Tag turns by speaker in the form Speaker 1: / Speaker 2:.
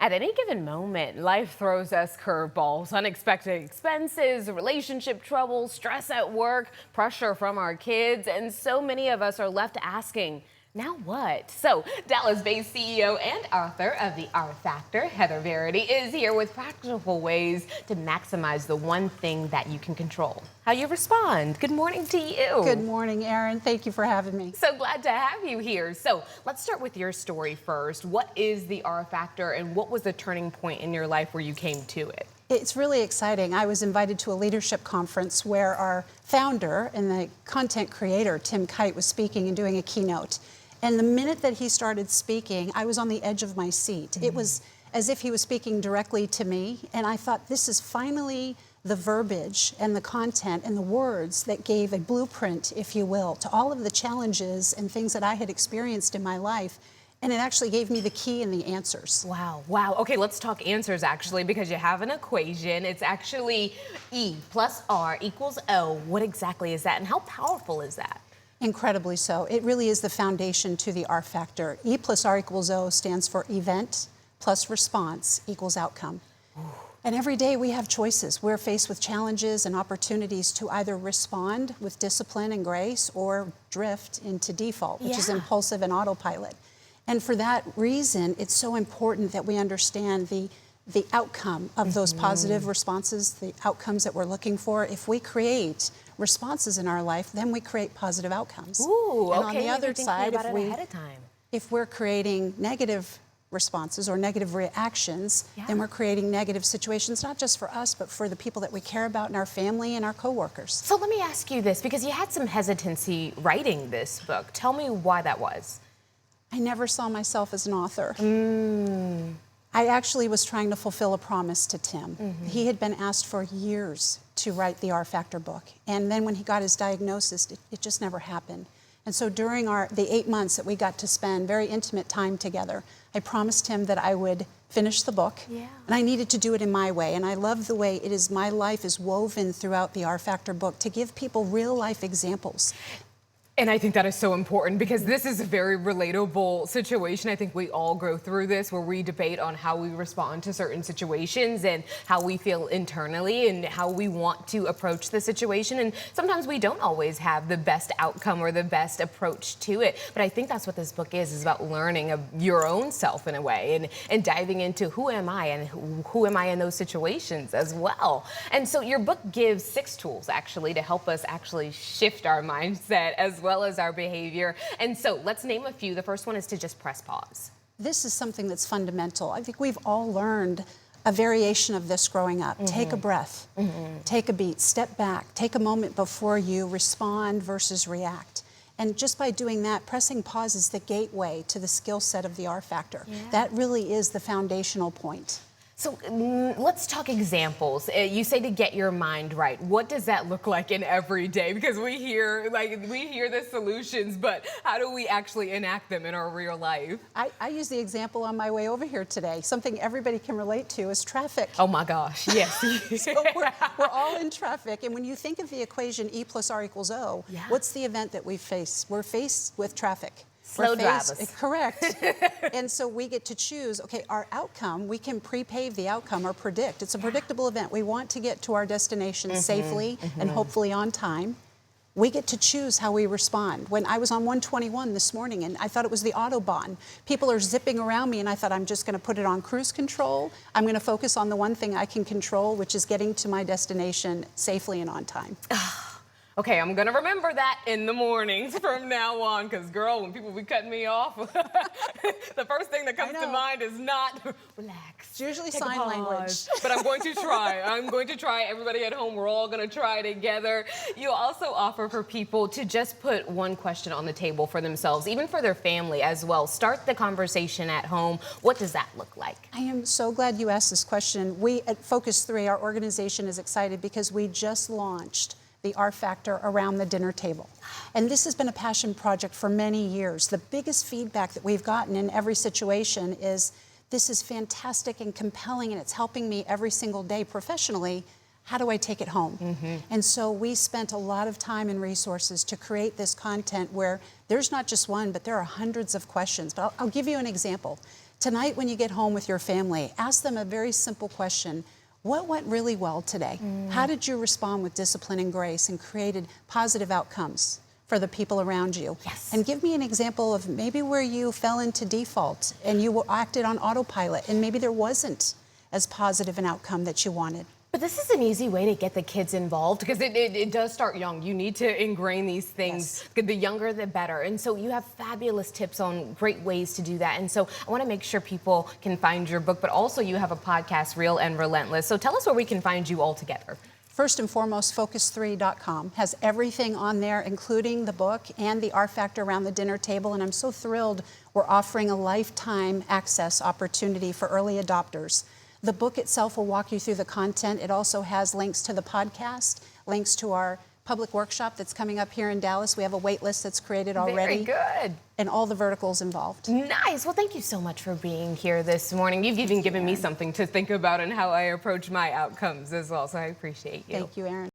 Speaker 1: At any given moment, life throws us curveballs, unexpected expenses, relationship trouble, stress at work, pressure from our kids, and so many of us are left asking, now what? So, Dallas-based CEO and author of The R Factor, Heather Verity, is here with practical ways to maximize the one thing that you can control: how you respond. Good morning to you.
Speaker 2: Good morning, Erin. Thank you for having me.
Speaker 1: So glad to have you here. So let's start with your story first. What is the R Factor, and what was the turning point in your life where you came to it?
Speaker 2: It's really exciting. I was invited to a leadership conference where our founder and the content creator, Tim Kite, was speaking and doing a keynote. And the minute that he started speaking, I was on the edge of my seat. It was as if he was speaking directly to me. And I thought, this is finally the verbiage and the content and the words that gave a blueprint, if you will, to all of the challenges and things that I had experienced in my life. And it actually gave me the key and the answers.
Speaker 1: Wow, wow. Okay, let's talk answers actually, because you have an equation. It's actually E plus R equals O. What exactly is that, and how powerful is that?
Speaker 2: Incredibly so. It really is the foundation to the R Factor. E plus R equals O stands for event plus response equals outcome. And every day we have choices. We're faced with challenges and opportunities to either respond with discipline and grace or drift into default, which is impulsive and autopilot. And for that reason, it's so important that we understand the outcome of those positive responses, the outcomes that we're looking for. If we create responses in our life, then we create positive outcomes.
Speaker 1: Ooh,
Speaker 2: and
Speaker 1: okay.
Speaker 2: on the other side, if we're creating negative responses or negative reactions, then we're creating negative situations, not just for us, but for the people that we care about in our family and our coworkers.
Speaker 1: So let me ask you this, because you had some hesitancy writing this book. Tell me why that was.
Speaker 2: I never saw myself as an author. I actually was trying to fulfill a promise to Tim. He had been asked for years to write the R Factor book. And then when he got his diagnosis, it just never happened. And so during the 8 months that we got to spend very intimate time together, I promised him that I would finish the book. And I needed to do it in my way. And I love the way my life is woven throughout the R Factor book to give people real life examples.
Speaker 1: And I think that is so important, because this is a very relatable situation. I think we all go through this, where we debate on how we respond to certain situations and how we feel internally and how we want to approach the situation. And sometimes we don't always have the best outcome or the best approach to it. But I think that's what this book is about, learning of your own self in a way, and diving into who am I and who am I in those situations as well. And so your book gives 6 tools actually to help us actually shift our mindset as well as our behavior. And so let's name a few. The first one is to just press pause.
Speaker 2: This is something that's fundamental. I think we've all learned a variation of this growing up. Take a breath, take a beat, step back, take a moment before you respond versus react. And just by doing that, pressing pause is the gateway to the skill set of the R Factor. That really is the foundational point.
Speaker 1: So let's talk examples. You say to get your mind right. What does that look like in every day? Because we hear the solutions, but how do we actually enact them in our real life?
Speaker 2: I use the example on my way over here today. Something everybody can relate to is traffic.
Speaker 1: Oh my gosh, yes.
Speaker 2: So we're all in traffic, and when you think of the equation E plus R equals O, what's the event that we face? We're faced with traffic.
Speaker 1: Slow drivers.
Speaker 2: Correct. And so we get to choose, okay, our outcome, we can pre-pave the outcome or predict. It's a predictable event. We want to get to our destination safely and hopefully on time. We get to choose how we respond. When I was on 121 this morning and I thought it was the Autobahn, people are zipping around me and I thought, I'm just gonna put it on cruise control. I'm gonna focus on the one thing I can control, which is getting to my destination safely and on time.
Speaker 1: Okay, I'm gonna remember that in the mornings from now on, because girl, when people be cutting me off, the first thing that comes to mind is not relax.
Speaker 2: It's usually sign language.
Speaker 1: But I'm going to try. I'm going to try. Everybody at home, we're all gonna try together. You also offer for people to just put one question on the table for themselves, even for their family as well. Start the conversation at home. What does that look like?
Speaker 2: I am so glad you asked this question. We at Focus 3, our organization, is excited because we just launched the R Factor around the dinner table. And this has been a passion project for many years. The biggest feedback that we've gotten in every situation is, this is fantastic and compelling, and it's helping me every single day professionally. How do I take it home? And so we spent a lot of time and resources to create this content where there's not just one, but there are hundreds of questions. But I'll give you an example. Tonight, when you get home with your family, ask them a very simple question. What went really well today? How did you respond with discipline and grace and created positive outcomes for the people around you?
Speaker 1: Yes.
Speaker 2: And give me an example of maybe where you fell into default and you acted on autopilot and maybe there wasn't as positive an outcome that you wanted.
Speaker 1: But this is an easy way to get the kids involved because it does start young. You need to ingrain these things.
Speaker 2: Yes.
Speaker 1: The younger, the better. And so you have fabulous tips on great ways to do that. And so I want to make sure people can find your book, but also you have a podcast, Real and Relentless. So tell us where we can find you all together.
Speaker 2: First and foremost, focus3.com has everything on there, including the book and the R Factor around the dinner table. And I'm so thrilled we're offering a lifetime access opportunity for early adopters. The book itself will walk you through the content. It also has links to the podcast, links to our public workshop that's coming up here in Dallas. We have a wait list that's created already.
Speaker 1: Very good.
Speaker 2: And all the verticals involved.
Speaker 1: Nice. Well, thank you so much for being here this morning. You've even given me something to think about and how I approach my outcomes as well. So I appreciate you.
Speaker 2: Thank you, Erin.